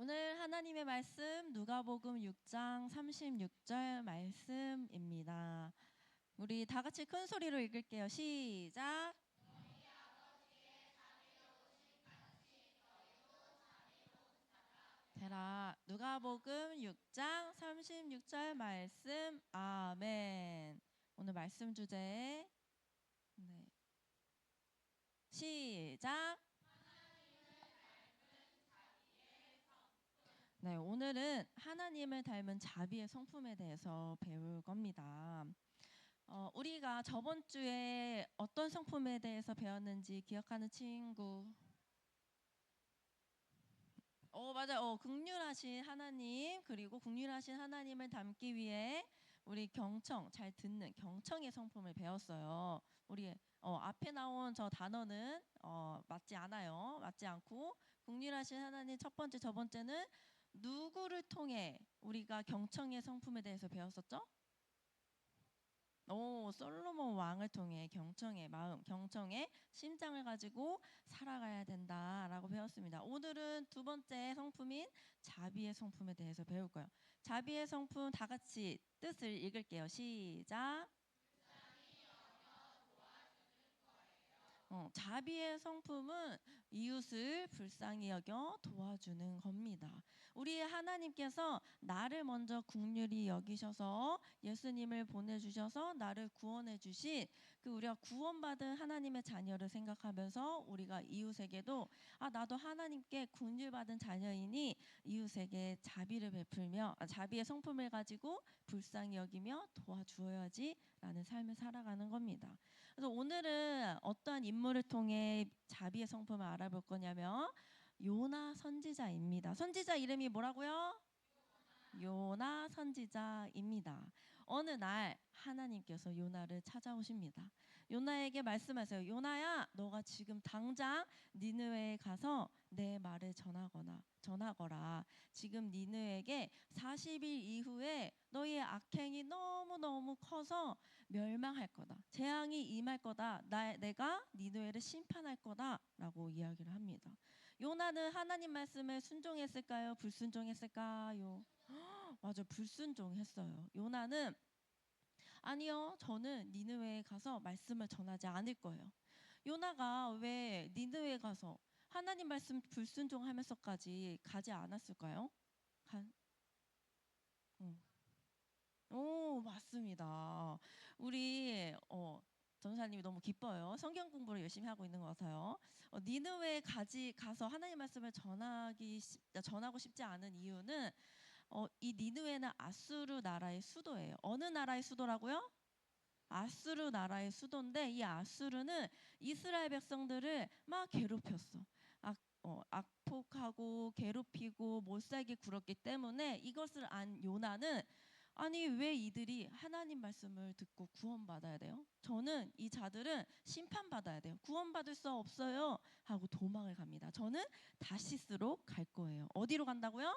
오늘 하나님의 말씀 누가복음 6장 36절 말씀입니다. 우리 다 같이 큰 소리로 읽을게요. 시작. 되라. 누가복음 6장 36절 말씀. 아멘. 오늘 말씀 주제. 네. 시작. 네, 오늘은 하나님을 닮은 자비의 성품에 대해서 배울 겁니다. 우리가 저번 주에 어떤 성품에 대해서 배웠는지 기억하는 친구? 맞아요. 긍휼하신 하나님, 그리고 긍휼하신 하나님을 닮기 위해 우리 경청, 잘 듣는 경청의 성품을 배웠어요. 우리 앞에 나온 저 단어는 맞지 않아요. 맞지 않고 긍휼하신 하나님 첫 번째, 저 번째는 누구를 통해 우리가 경청의 성품에 대해서 배웠었죠? 솔로몬 왕을 통해 경청의 마음, 경청의 심장을 가지고 살아가야 된다라고 배웠습니다. 오늘은 두 번째 성품인 자비의 성품에 대해서 배울 거예요. 자비의 성품 다 같이 뜻을 읽을게요. 시작. 자비의 성품은 이웃을 불쌍히 여겨 도와주는 겁니다. 우리 하나님께서 나를 먼저 긍휼히 여기셔서 예수님을 보내주셔서 나를 구원해 주신 그 우리가 구원받은 하나님의 자녀를 생각하면서 우리가 이웃에게도 나도 하나님께 긍휼받은 자녀이니 이웃에게 자비를 베풀며 자비의 성품을 가지고 불쌍히 여기며 도와주어야지 라는 삶을 살아가는 겁니다. 그래서 오늘은 어떠한 인물을 통해 자비의 성품을 알아볼 거냐면 요나 선지자입니다. 선지자 이름이 뭐라고요? 요나 선지자입니다. 어느 날 하나님께서 요나를 찾아오십니다. 요나에게 말씀하세요. 요나야, 너가 지금 당장 니느웨에 가서 내 말을 전하거라. 지금 니느웨에게 40일 이후에 너희의 악행이 너무너무 커서 멸망할 거다. 재앙이 임할 거다. 내가 니느웨를 심판할 거다라고 이야기를 합니다. 요나는 하나님 말씀에 순종했을까요? 불순종했을까요? 맞아, 불순종했어요. 요나는 아니요, 저는 니느웨에 가서 말씀을 전하지 않을 거예요. 요나가 왜 니느웨에 가서 하나님 말씀 불순종하면서까지 가지 않았을까요? 간, 어. 오, 맞습니다. 우리 전사님이 너무 기뻐요. 성경 공부를 열심히 하고 있는 것 같아요. 니느웨에 가서 하나님 말씀을 전하고 싶지 않은 이유는 이 니느웨는 아수르 나라의 수도예요. 어느 나라의 수도라고요? 아수르 나라의 수도인데 이 아수르는 이스라엘 백성들을 막 괴롭혔어. 악폭하고 괴롭히고 못살게 굴었기 때문에 이것을 안 요나는 아니 왜 이들이 하나님 말씀을 듣고 구원받아야 돼요? 저는 이 자들은 심판받아야 돼요. 구원받을 수 없어요 하고 도망을 갑니다. 저는 다시스로 갈 거예요. 어디로 간다고요?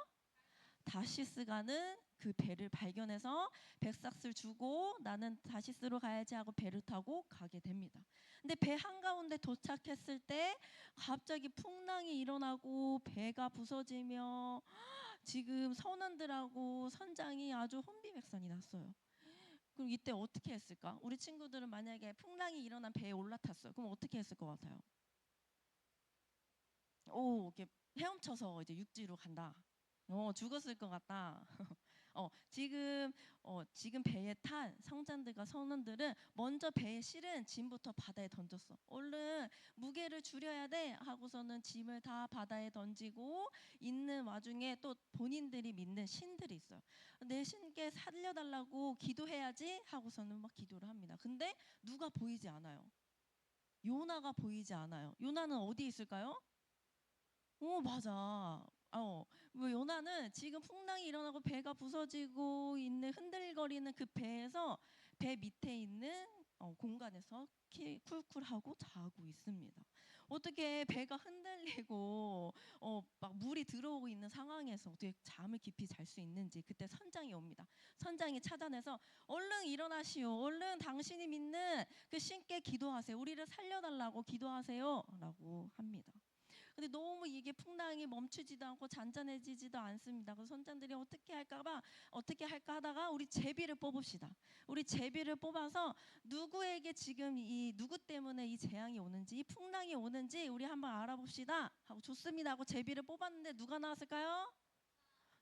다시스 가는 그 배를 발견해서 백삭스를 주고 나는 다시스로 가야지 하고 배를 타고 가게 됩니다. 근데 배 한가운데 도착했을 때 갑자기 풍랑이 일어나고 배가 부서지며 지금 선원들하고 선장이 아주 혼비백산이 났어요. 그럼 이때 어떻게 했을까? 우리 친구들은 만약에 풍랑이 일어난 배에 올라탔어요. 그럼 어떻게 했을 것 같아요? 이렇게 헤엄쳐서 이제 육지로 간다. 죽었을 것 같다. 지금 배에 탄 성장들과 선원들은 먼저 배에 실은 짐부터 바다에 던졌어. 얼른 무게를 줄여야 돼 하고서는 짐을 다 바다에 던지고 있는 와중에 또 본인들이 믿는 신들이 있어요. 내 신께 살려달라고 기도해야지 하고서는 막 기도를 합니다. 근데 누가 보이지 않아요. 요나가 보이지 않아요. 요나는 어디 있을까요? 맞아. 뭐 요나는 지금 풍랑이 일어나고 배가 부서지고 있는 흔들거리는 그 배에서 배 밑에 있는 공간에서 쿨쿨하고 자고 있습니다. 어떻게 배가 흔들리고 막 물이 들어오고 있는 상황에서 어떻게 잠을 깊이 잘 수 있는지 그때 선장이 옵니다. 선장이 찾아내서 얼른 일어나시오. 얼른 당신이 믿는 그 신께 기도하세요. 우리를 살려달라고 기도하세요. 라고 합니다. 근데 너무 이게 풍랑이 멈추지도 않고 잔잔해지지도 않습니다. 그래서 선장들이 어떻게 할까 하다가 우리 제비를 뽑읍시다. 우리 제비를 뽑아서 누구에게 지금 이 누구 때문에 이 재앙이 오는지 이 풍랑이 오는지 우리 한번 알아봅시다 하고 좋습니다 하고 제비를 뽑았는데 누가 나왔을까요?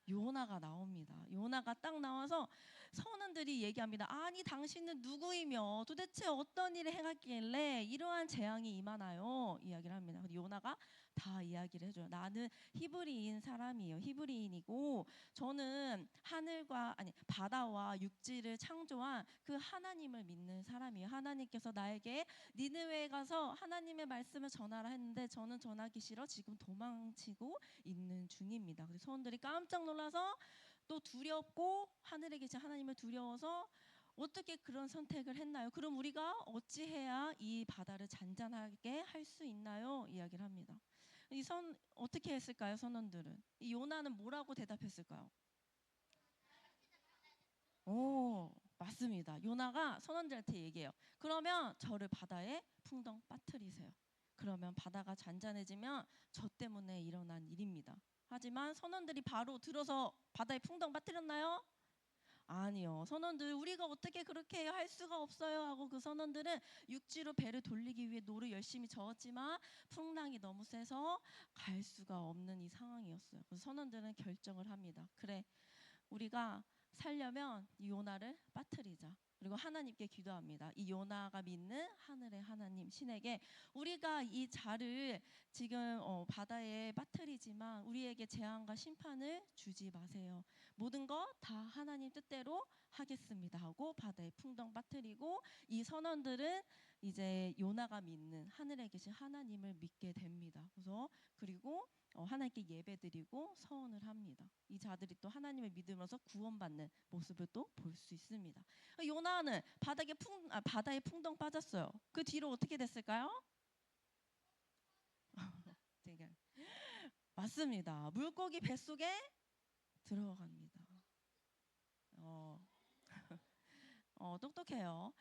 요나가 나옵니다. 요나가 딱 나와서 선원들이 얘기합니다. 아니 당신은 누구이며 도대체 어떤 일을 행했길래 이러한 재앙이 임하나요? 이야기를 합니다. 근데 요나가 다 이야기를 해줘요. 나는 히브리인 사람이에요. 히브리인이고 저는 하늘과 아니 바다와 육지를 창조한 그 하나님을 믿는 사람이에요. 하나님께서 나에게 니느웨에 가서 하나님의 말씀을 전하라 했는데 저는 전하기 싫어 지금 도망치고 있는 중입니다. 그래서 선원들이 깜짝 놀라서 또 두렵고 하늘에 계신 하나님을 두려워서 어떻게 그런 선택을 했나요? 그럼 우리가 어찌해야 이 바다를 잔잔하게 할 수 있나요? 이야기를 합니다. 어떻게 했을까요? 선원들은 이 요나는 뭐라고 대답했을까요? 오, 맞습니다. 요나가 선원들한테 얘기해요. 그러면 저를 바다에 풍덩 빠뜨리세요. 그러면 바다가 잔잔해지면 저 때문에 일어난 일입니다. 하지만 선원들이 바로 들어서 바다에 풍덩 빠뜨렸나요? 아니요. 선원들 우리가 어떻게 그렇게 할 수가 없어요 하고 그 선원들은 육지로 배를 돌리기 위해 노를 열심히 저었지만 풍랑이 너무 세서 갈 수가 없는 이 상황이었어요. 그래서 선원들은 결정을 합니다. 그래, 우리가 살려면 이 요나를 빠뜨리자. 그리고 하나님께 기도합니다. 이 요나가 믿는 하늘의 하나님 신에게 우리가 이 자를 지금 바다에 빠뜨리지만 우리에게 재앙과 심판을 주지 마세요. 모든 거 다 하나님 뜻대로 하겠습니다 하고 바다에 풍덩 빠뜨리고 이 선원들은 이제 요나가 믿는 하늘에 계신 하나님을 믿게 됩니다. 그래서 그리고 하나님께 예배드리고 서원을 합니다. 이 자들이 또 하나님을 믿으면서 구원받는 모습을 또 볼 수 있습니다. 요나는 바다에 풍덩 빠졌어요. 그 뒤로 어떻게 됐을까요? 맞습니다. 물고기 뱃속에 들어갑니다. 어, 똑똑해요.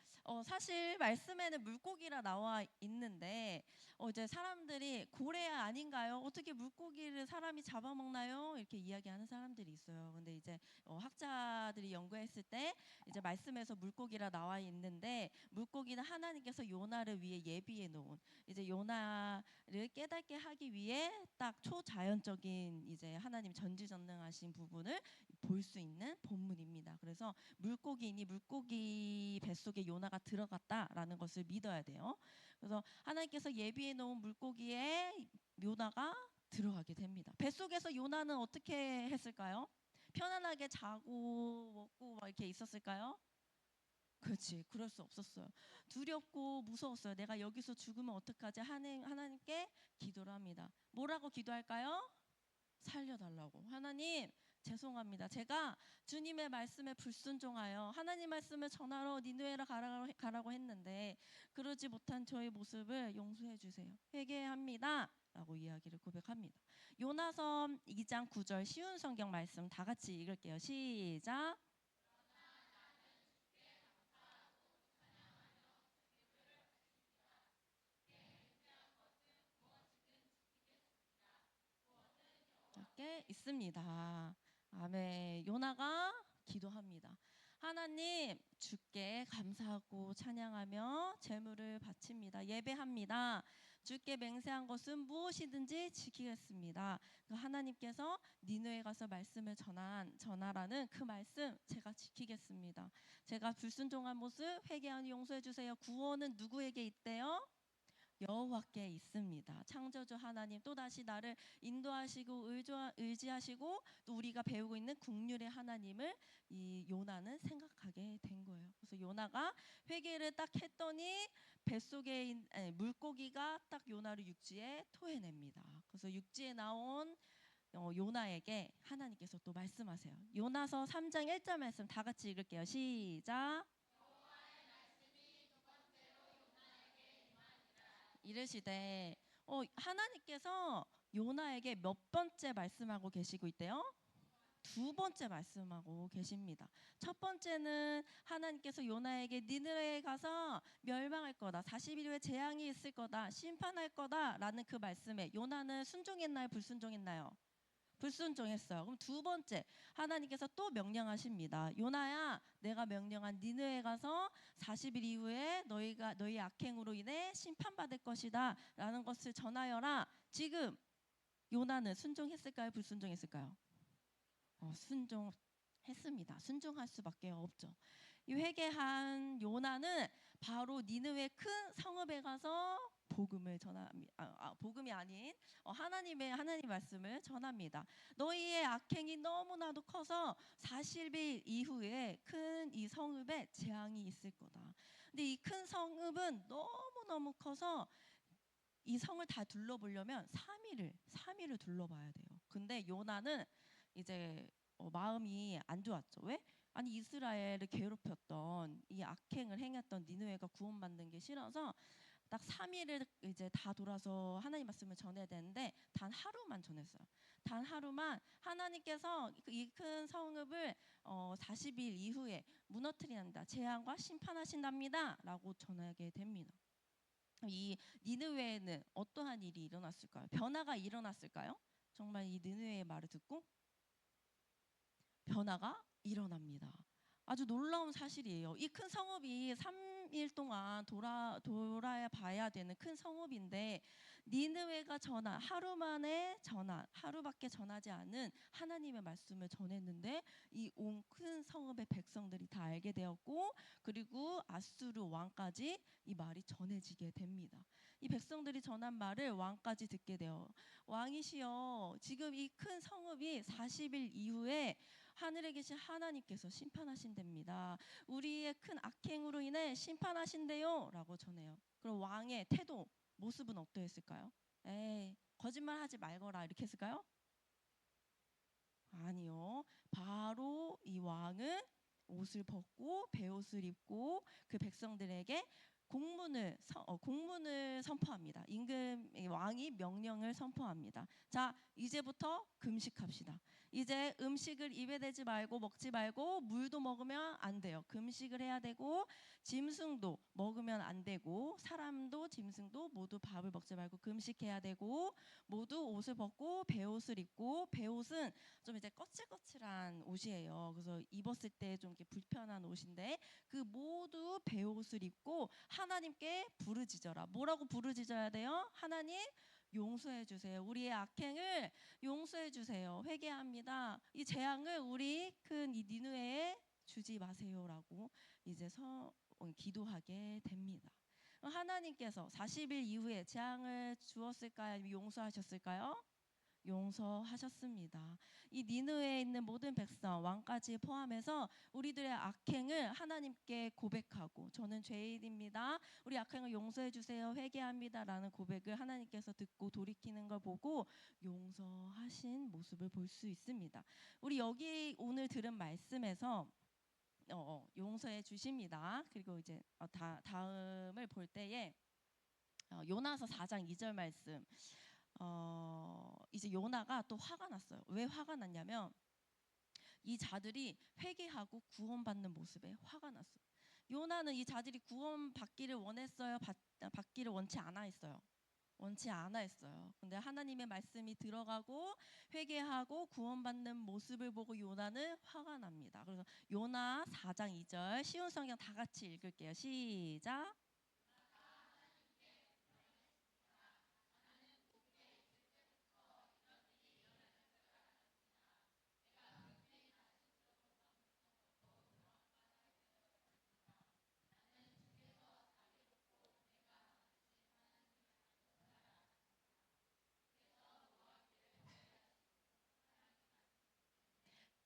사실 말씀에는 물고기라 나와 있는데 이제 사람들이 고래 아닌가요? 어떻게 물고기를 사람이 잡아먹나요? 이렇게 이야기하는 사람들이 있어요. 근데 이제 학자들이 연구했을 때 이제 말씀에서 물고기라 나와 있는데 물고기는 하나님께서 요나를 위해 예비해 놓은 이제 요나를 깨닫게 하기 위해 딱 초자연적인 이제 하나님 전지전능하신 부분을 볼 수 있는 본문입니다. 그래서 물고기니 물고기 뱃속에 요나가 들어갔다라는 것을 믿어야 돼요. 그래서 하나님께서 예비해 놓은 물고기에 요나가 들어가게 됩니다. 뱃속에서 요나는 어떻게 했을까요? 편안하게 자고 먹고 막 이렇게 있었을까요? 그렇지, 그럴 수 없었어요. 두렵고 무서웠어요. 내가 여기서 죽으면 어떡하지? 하나님께 기도를 합니다. 뭐라고 기도할까요? 살려달라고. 하나님, 죄송합니다. 제가 주님의 말씀에 불순종하여 하나님 말씀을 전하러 니느웨로 가라고 했는데 그러지 못한 저의 모습을 용서해 주세요. 회개합니다. 라고 이야기를 고백합니다. 요나서 2장 9절 쉬운 성경 말씀 다 같이 읽을게요. 시작. 이렇게 있습니다. 아멘. 요나가 기도합니다. 하나님, 주께 감사하고 찬양하며 제물을 바칩니다. 예배합니다. 주께 맹세한 것은 무엇이든지 지키겠습니다. 그 하나님께서 니느웨에 가서 말씀을 전하라는 그 말씀 제가 지키겠습니다. 제가 불순종한 모습 회개하니 용서해 주세요. 구원은 누구에게 있대요? 여호와께 있습니다. 창조주 하나님 또다시 나를 인도하시고 의지하시고 또 우리가 배우고 있는 국률의 하나님을 이 요나는 생각하게 된 거예요. 그래서 요나가 회개를 딱 했더니 뱃속에 물고기가 딱 요나를 육지에 토해냅니다. 그래서 육지에 나온 요나에게 하나님께서 또 말씀하세요. 요나서 3장 1절 말씀 다 같이 읽을게요. 시작. 이르시되 하나님께서 요나에게 몇 번째 말씀하고 계시고 있대요? 두 번째 말씀하고 계십니다. 첫 번째는 하나님께서 요나에게 니느웨에 가서 멸망할 거다. 40일 후에 재앙이 있을 거다. 심판할 거다라는 그 말씀에 요나는 순종했나요? 불순종했나요? 불순종했어요. 그럼 두 번째 하나님께서 또 명령하십니다. 요나야, 내가 명령한 니느웨에 가서 40일 이후에 너희가 너희 악행으로 인해 심판받을 것이다라는 것을 전하여라. 지금 요나는 순종했을까요? 불순종했을까요? 순종했습니다. 순종할 수밖에 없죠. 이 회개한 요나는 바로 니느웨 큰 성읍에 가서 복음을 전합니다. 복음이 아닌 하나님 말씀을 전합니다. 너희의 악행이 너무나도 커서 40일 이후에 큰 이 성읍에 재앙이 있을 거다. 근데 이 큰 성읍은 너무너무 커서 이 성을 다 둘러보려면 3일을 둘러봐야 돼요. 근데 요나는 이제 마음이 안 좋았죠. 왜? 아니 이스라엘을 괴롭혔던 이 악행을 행했던 니느웨가 구원받는 게 싫어서 딱 3일을 이제 다 돌아서 하나님 말씀을 전해야 되는데 단 하루만 전했어요. 단 하루만 하나님께서 이 큰 성읍을 40일 이후에 무너뜨린다. 재앙과 심판하신답니다. 라고 전하게 됩니다. 이 니느웨에는 어떠한 일이 일어났을까요? 변화가 일어났을까요? 정말 이 니느웨의 말을 듣고 변화가 일어납니다. 아주 놀라운 사실이에요. 이 큰 성읍이 3일 동안 돌아야 봐야 되는 큰 성읍인데 니느웨가 하루 만에 하루밖에 전하지 않은 하나님의 말씀을 전했는데 이 온 큰 성읍의 백성들이 다 알게 되었고 그리고 아수르 왕까지 이 말이 전해지게 됩니다. 이 백성들이 전한 말을 왕까지 듣게 돼요. 왕이시여, 지금 이 큰 성읍이 40일 이후에 하늘에 계신 하나님께서 심판하신답니다. 우리의 큰 악행으로 인해 심판하신대요 라고 전해요. 그럼 왕의 태도, 모습은 어떠했을까요? 에이, 거짓말하지 말거라 이렇게 했을까요? 아니요. 바로 이 왕은 옷을 벗고 베옷을 입고 그 백성들에게 공문을 선포합니다. 임금 왕이 명령을 선포합니다. 자, 이제부터 금식합시다. 이제 음식을 입에 대지 말고 먹지 말고 물도 먹으면 안 돼요. 금식을 해야 되고 짐승도 먹으면 안 되고 사람도 짐승도 모두 밥을 먹지 말고 금식해야 되고 모두 옷을 벗고 베옷을 입고 베옷은 좀 이제 거칠거칠한 옷이에요. 그래서 입었을 때 좀 이렇게 불편한 옷인데 그 모두 베옷을 입고 하나님께 부르짖어라. 뭐라고 부르짖어야 돼요? 하나님 용서해 주세요. 우리의 악행을 용서해 주세요. 회개합니다. 이 재앙을 우리 큰 이 니느웨에 주지 마세요라고 이제 기도하게 됩니다. 하나님께서 40일 이후에 재앙을 주었을까요? 아니면 용서하셨을까요? 용서하셨습니다. 이 니느웨에 있는 모든 백성, 왕까지 포함해서 우리들의 악행을 하나님께 고백하고 저는 죄인입니다. 우리 악행을 용서해 주세요. 회개합니다라는 고백을 하나님께서 듣고 돌이키는 걸 보고 용서하신 모습을 볼 수 있습니다. 우리 여기 오늘 들은 말씀에서 용서해 주십니다. 그리고 이제 다음을 볼 때에 요나서 4장 2절 말씀. 이제 요나가 또 화가 났어요. 왜 화가 났냐면 이 자들이 회개하고 구원받는 모습에 화가 났어요. 요나는 이 자들이 구원받기를 원했어요? 받기를 원치 않아 했어요? 원치 않아 했어요. 근데 하나님의 말씀이 들어가고 회개하고 구원받는 모습을 보고 요나는 화가 납니다. 그래서 요나 4장 2절 쉬운 성경 다 같이 읽을게요. 시작.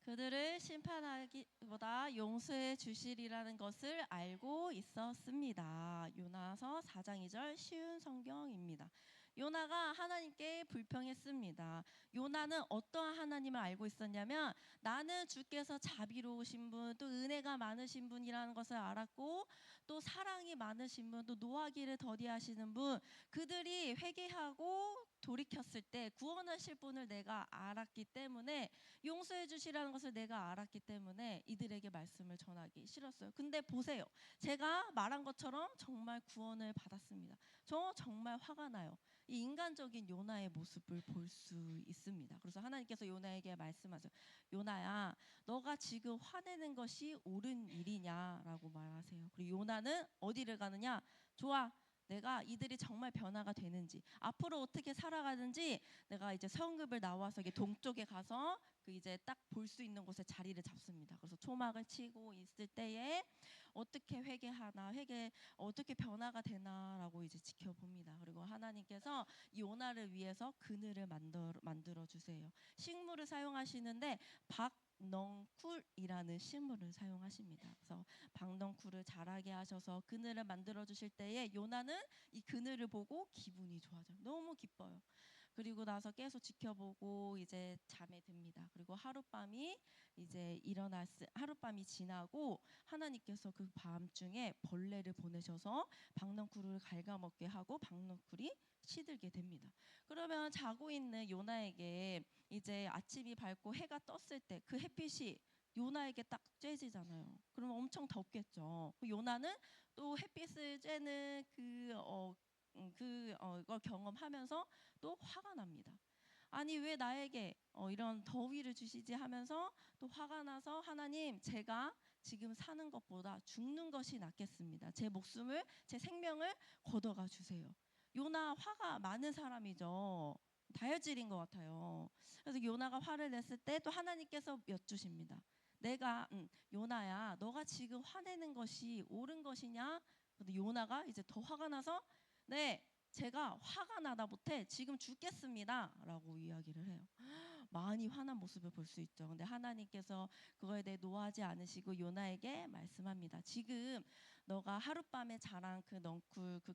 그들을 심판하기보다 용서해 주시리라는 것을 알고 있었습니다. 요나서 4장 2절 쉬운 성경입니다. 요나가 하나님께 불평했습니다. 요나는 어떠한 하나님을 알고 있었냐면 나는 주께서 자비로우신 분, 또 은혜가 많으신 분이라는 것을 알았고 또 사랑이 많으신 분, 또 노하기를 더디하시는 분, 그들이 회개하고 돌이켰을 때 구원하실 분을 내가 알았기 때문에, 용서해 주시라는 것을 내가 알았기 때문에 이들에게 말씀을 전하기 싫었어요. 근데 보세요. 제가 말한 것처럼 정말 구원을 받았습니다. 저 정말 화가 나요. 이 인간적인 요나의 모습을 볼 수 있습니다. 그래서 하나님께서 요나에게 말씀하세요. 요나야, 너가 지금 화내는 것이 옳은 일이냐라고 말하세요. 그리고 요나는 어디를 가느냐? 좋아. 내가 이들이 정말 변화가 되는지, 앞으로 어떻게 살아가는지 내가 이제 성읍을 나와서 이게 동쪽에 가서 그 이제 딱 볼 수 있는 곳에 자리를 잡습니다. 그래서 초막을 치고 있을 때에 어떻게 회개하나, 어떻게 변화가 되나라고 이제 지켜봅니다. 그리고 하나님께서 요나를 위해서 그늘을 만들어 주세요. 식물을 사용하시는데 박넝쿨이라는 식물을 사용하십니다. 그래서 박넝쿨을 자라게 하셔서 그늘을 만들어 주실 때에 요나는 이 그늘을 보고 기분이 좋아져요. 너무 기뻐요. 그리고 나서 계속 지켜보고 이제 잠에 듭니다. 그리고 하룻밤이 지나고 하나님께서 그 밤중에 벌레를 보내셔서 박넝쿨을 갉아먹게 하고 박넝쿨이 시들게 됩니다. 그러면 자고 있는 요나에게 이제 아침이 밝고 해가 떴을 때 그 햇빛이 요나에게 딱 쬐지잖아요. 그러면 엄청 덥겠죠. 요나는 또 햇빛을 쬐는 이걸 경험하면서 또 화가 납니다. 아니 왜 나에게 이런 더위를 주시지 하면서 또 화가 나서, 하나님, 제가 지금 사는 것보다 죽는 것이 낫겠습니다. 제 생명을 걷어가 주세요. 요나 화가 많은 사람이죠. 다혈질인 것 같아요. 그래서 요나가 화를 냈을 때 또 하나님께서 여쭈십니다. 요나야, 너가 지금 화내는 것이 옳은 것이냐? 근데 요나가 이제 더 화가 나서, 네, 제가 화가 나다 못해 지금 죽겠습니다 라고 이야기를 해요. 많이 화난 모습을 볼 수 있죠. 근데 하나님께서 그거에 대해 노하지 않으시고 요나에게 말씀합니다. 지금 너가 하룻밤에 자란 그 넝쿨, 그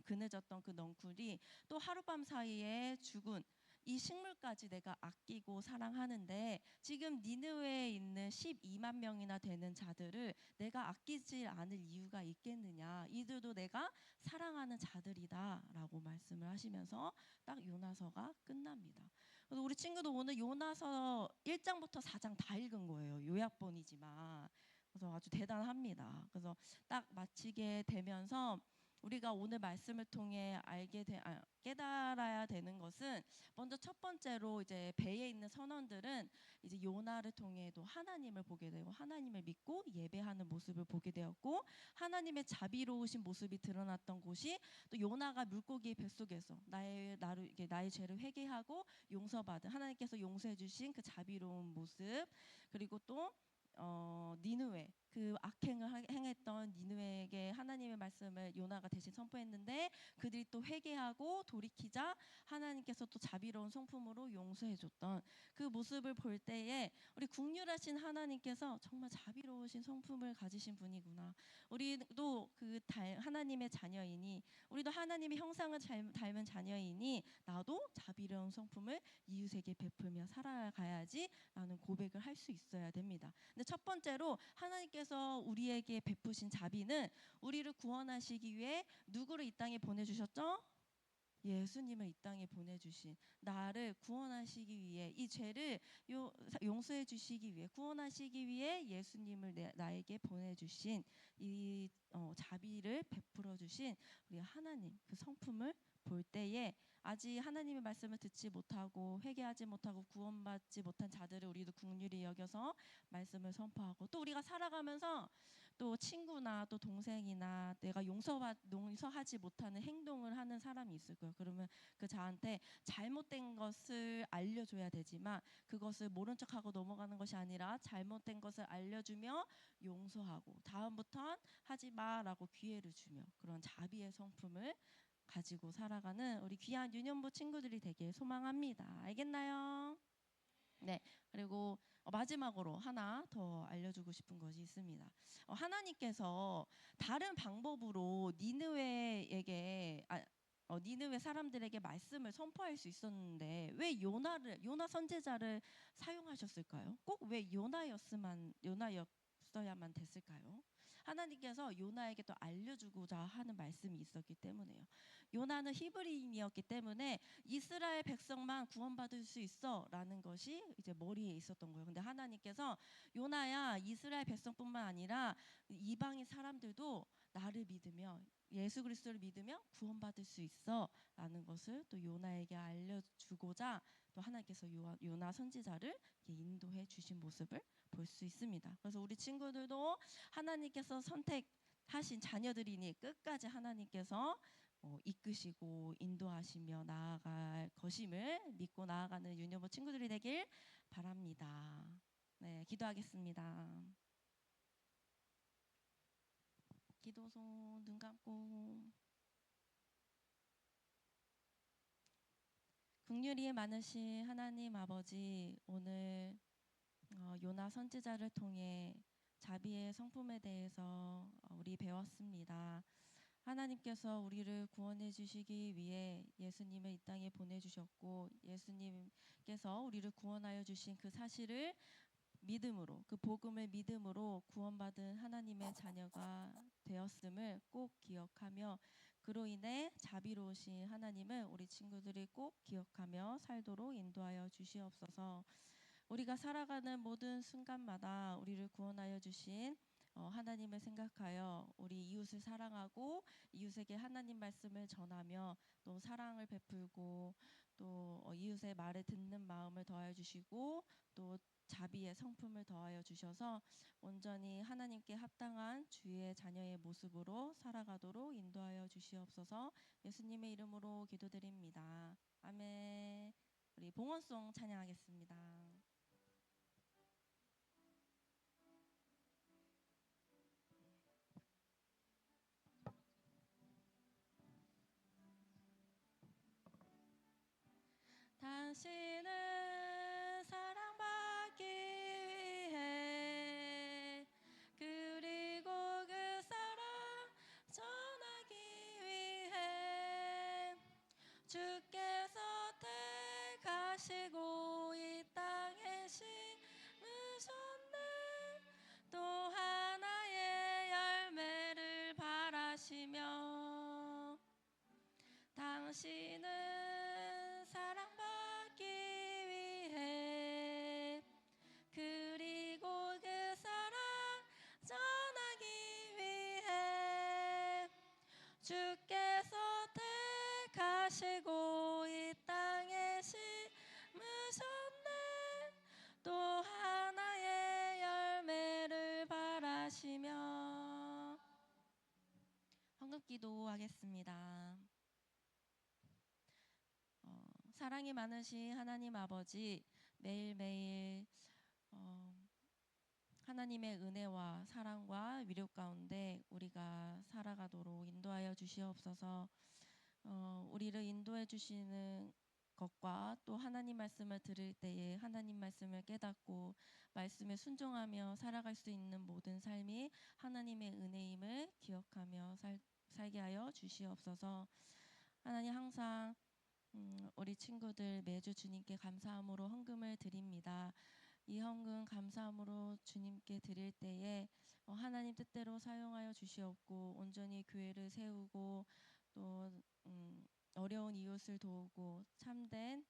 그늘졌던 그 넝쿨이 또 하룻밤 사이에 죽은 이 식물까지 내가 아끼고 사랑하는데, 지금 니느웨에 있는 12만 명이나 되는 자들을 내가 아끼지 않을 이유가 있겠느냐? 이들도 내가 사랑하는 자들이다라고 말씀을 하시면서 딱 요나서가 끝납니다. 그래서 우리 친구도 오늘 요나서 1장부터 4장 다 읽은 거예요. 요약본이지만. 그래서 아주 대단합니다. 그래서 딱 마치게 되면서 우리가 오늘 말씀을 통해 깨달아야 되는 것은, 먼저 첫 번째로 이제 배에 있는 선원들은 이제 요나를 통해도 하나님을 보게 되고 하나님을 믿고 예배하는 모습을 보게 되었고, 하나님의 자비로우신 모습이 드러났던 곳이 또 요나가 물고기 뱃속에서 나의 죄를 회개하고 용서받은, 하나님께서 용서해 주신 그 자비로운 모습, 그리고 또 니느웨, 그 악행을 행했던 니느웨에게 하나님의 말씀을 요나가 대신 선포했는데, 그들이 또 회개하고 돌이키자 하나님께서 또 자비로운 성품으로 용서해줬던 그 모습을 볼 때에, 우리 국률하신 하나님께서 정말 자비로우신 성품을 가지신 분이구나. 우리도 하나님의 자녀이니, 우리도 하나님의 형상을 닮은 자녀이니 나도 자비로운 성품을 이웃에게 베풀며 살아가야지라는 고백을 할 수 있어야 됩니다. 근데 첫 번째로 하나님께서 우리에게 베푸신 자비는, 우리를 구원하시기 위해 누구를 이 땅에 보내주셨죠? 예수님을 이 땅에 보내주신, 나를 구원하시기 위해, 이 죄를 용서해 주시기 위해, 구원하시기 위해 예수님을 나에게 보내주신 이 자비를 베풀어 주신 우리 하나님, 그 성품을 볼 때에, 아직 하나님의 말씀을 듣지 못하고 회개하지 못하고 구원받지 못한 자들을 우리도 긍휼히 여겨서 말씀을 선포하고, 또 우리가 살아가면서 또 친구나 또 동생이나 내가 용서하지 못하는 행동을 하는 사람이 있을 거예요. 그러면 그 자한테 잘못된 것을 알려줘야 되지만, 그것을 모른 척하고 넘어가는 것이 아니라 잘못된 것을 알려주며 용서하고, 다음부턴 하지 마라고 기회를 주며, 그런 자비의 성품을 가지고 살아가는 우리 귀한 유년부 친구들이 되길 소망합니다. 알겠나요? 네. 그리고 마지막으로 하나 더 알려주고 싶은 것이 있습니다. 하나님께서 다른 방법으로 니느웨 사람들에게 말씀을 선포할 수 있었는데 왜 요나 선지자를 사용하셨을까요? 꼭 왜 요나였어야만 됐을까요? 하나님께서 요나에게 또 알려주고자 하는 말씀이 있었기 때문에요. 요나는 히브리인이었기 때문에 이스라엘 백성만 구원받을 수 있어라는 것이 이제 머리에 있었던 거예요. 근데 하나님께서 요나야, 이스라엘 백성뿐만 아니라 이방인 사람들도 나를 믿으며 예수 그리스도를 믿으며 구원받을 수 있어라는 것을 또 요나에게 알려주고자 또 하나님께서 요나 선지자를 인도해 주신 모습을 볼 수 있습니다. 그래서 우리 친구들도 하나님께서 선택하신 자녀들이니 끝까지 하나님께서 이끄시고 인도하시며 나아갈 것임을 믿고 나아가는 유년부 친구들이 되길 바랍니다. 네, 기도하겠습니다. 기도손 눈 감고. 긍휼이 많으신 하나님 아버지, 오늘 요나 선지자를 통해 자비의 성품에 대해서 우리 배웠습니다. 하나님께서 우리를 구원해 주시기 위해 예수님을 이 땅에 보내주셨고, 예수님께서 우리를 구원하여 주신 그 사실을 믿음으로, 그 복음을 믿음으로 구원받은 하나님의 자녀가 되었음을 꼭 기억하며, 그로 인해 자비로우신 하나님을 우리 친구들이 꼭 기억하며 살도록 인도하여 주시옵소서. 우리가 살아가는 모든 순간마다 우리를 구원하여 주신 하나님을 생각하여 우리 이웃을 사랑하고 이웃에게 하나님 말씀을 전하며 또 사랑을 베풀고 또 이웃의 말을 듣는 마음을 더하여 주시고 또 자비의 성품을 더하여 주셔서 온전히 하나님께 합당한 주의 자녀의 모습으로 살아가도록 인도하여 주시옵소서. 예수님의 이름으로 기도드립니다. 아멘. 우리 봉헌송 찬양하겠습니다. 당신은 사랑받기 위해 그리고 그 사랑 전하기 위해 주께서 택하시고 이 땅에 심으셨네. 또 하나의 열매를 바라시며 당신은 사랑받기 위해 그리고 그 사랑 전하기 위해 주께서 택하시고 이 땅에 심으셨네. 또 하나의 열매를 바라시며. 헌금기도 하겠습니다. 사랑이 많으신 하나님 아버지, 매일매일 하나님의 은혜와 사랑과 위로 가운데 우리가 살아가도록 인도하여 주시옵소서. 우리를 인도해 주시는 것과 또 하나님 말씀을 들을 때에 하나님 말씀을 깨닫고 말씀에 순종하며 살아갈 수 있는 모든 삶이 하나님의 은혜임을 기억하며 살게 하여 주시옵소서. 하나님, 항상 우리 친구들 매주 주님께 감사함으로 헌금을 드립니다. 이 헌금 감사함으로 주님께 드릴 때에 하나님 뜻대로 사용하여 주시옵고 온전히 교회를 세우고 또 어려운 이웃을 도우고 참된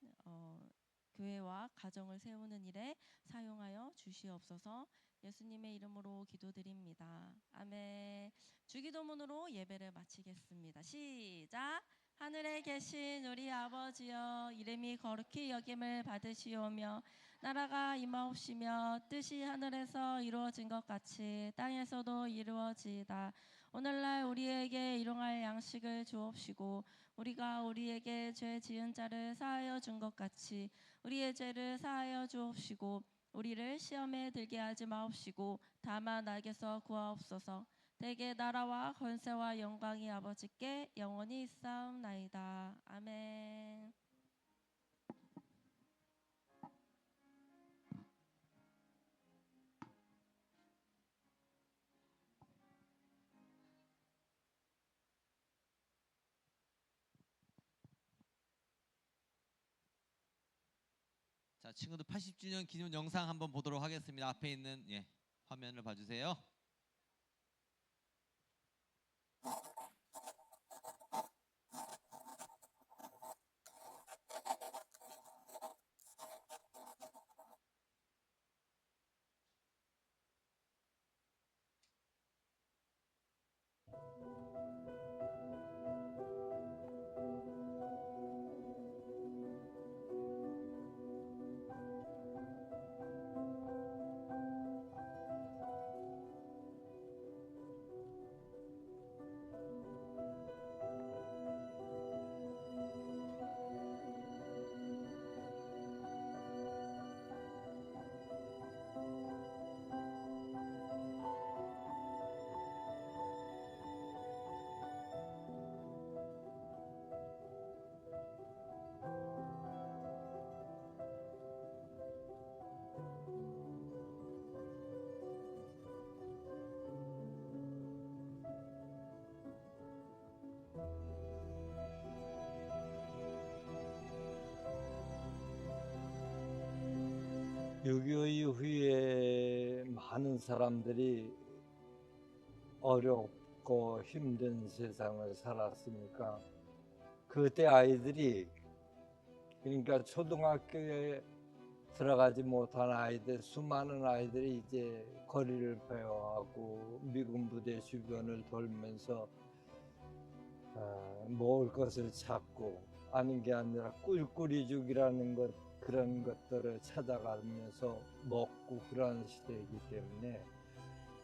교회와 가정을 세우는 일에 사용하여 주시옵소서. 예수님의 이름으로 기도드립니다. 아멘. 주기도문으로 예배를 마치겠습니다. 시작. 하늘에 계신 우리 아버지여, 이름이 거룩히 여김을 받으시오며 나라가 임하옵시며 뜻이 하늘에서 이루어진 것 같이 땅에서도 이루어지이다. 오늘날 우리에게 일용할 양식을 주옵시고 우리가 우리에게 죄 지은 자를 사하여 준 것 같이 우리의 죄를 사하여 주옵시고 우리를 시험에 들게 하지 마옵시고 다만 악에서 구하옵소서. 대개 나라와 권세와 영광이 아버지께 영원히 있사옵나이다. 아멘. 자, 친구들 80주년 기념 영상 한번 보도록 하겠습니다. 앞에 있는 화면을 봐주세요. 6.25 이후에 많은 사람들이 어렵고 힘든 세상을 살았으니까 그때 아이들이, 그러니까 초등학교에 들어가지 못한 아이들, 수많은 아이들이 이제 거리를 배회하고 미군 부대 주변을 돌면서 먹을 것을 찾고, 아닌 게 아니라 꿀꿀이죽이라는 것, 그런 것들을 찾아가면서 먹고 그런 시대이기 때문에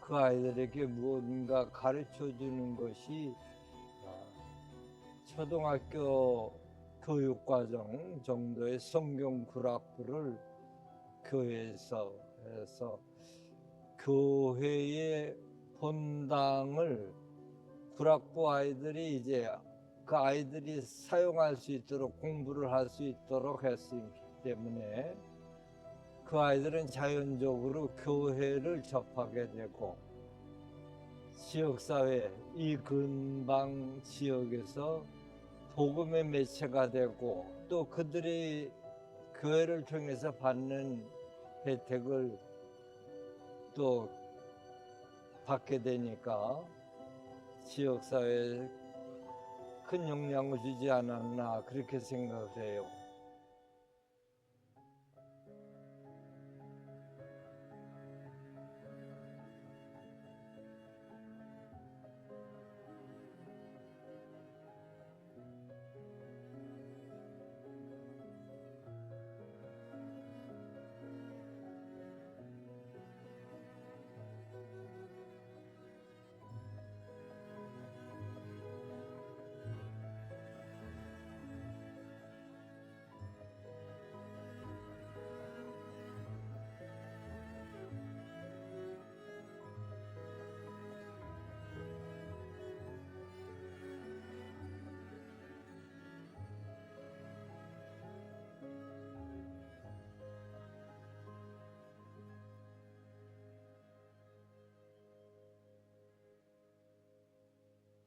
그 아이들에게 무언가 가르쳐 주는 것이 초등학교 교육과정 정도의 성경 구락부를 교회에서 해서 교회의 본당을 구락부 아이들이 이제 그 아이들이 사용할 수 있도록, 공부를 할 수 있도록 했기 때문에 그 아이들은 자연적으로 교회를 접하게 되고 지역사회, 이 근방 지역에서 복음의 매체가 되고 또 그들이 교회를 통해서 받는 혜택을 또 받게 되니까 지역사회에 큰 영향을 주지 않았나, 그렇게 생각을 해요.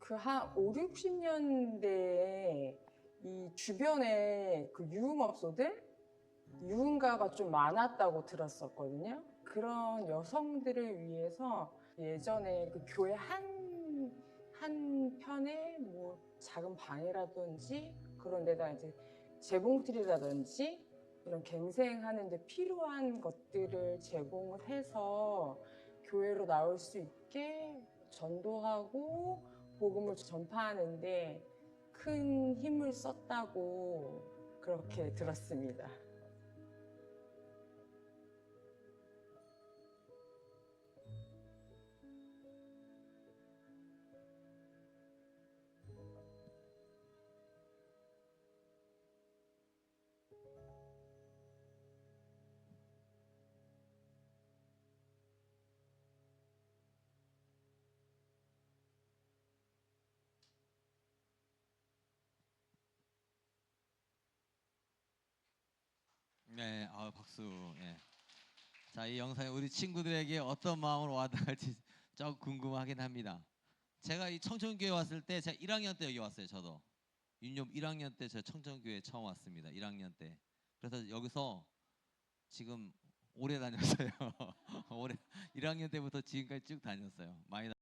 그 한 5, 60년대에 이 주변에 그 유흥업소들, 유흥가가 좀 많았다고 들었었거든요. 그런 여성들을 위해서 예전에 그 교회 한 편에 뭐 작은 방이라든지 그런 데다 이제 재봉틀이라든지 이런 갱생하는 데 필요한 것들을 제공을 해서 교회로 나올 수 있게 전도하고 복음을 전파하는데 큰 힘을 썼다고 그렇게 들었습니다. 네, 박수. 예. 자, 이 영상이 우리 친구들에게 어떤 마음으로 와닿을지 조금 궁금하긴 합니다. 제가 이 청천교회 왔을 때 제가 1학년 때 여기 왔어요. 저도 윤념 1학년 때 제가 청천교회 처음 왔습니다. 1학년 때. 그래서 여기서 지금 오래 다녔어요. 올해 1학년 때부터 지금까지 쭉 다녔어요. 많이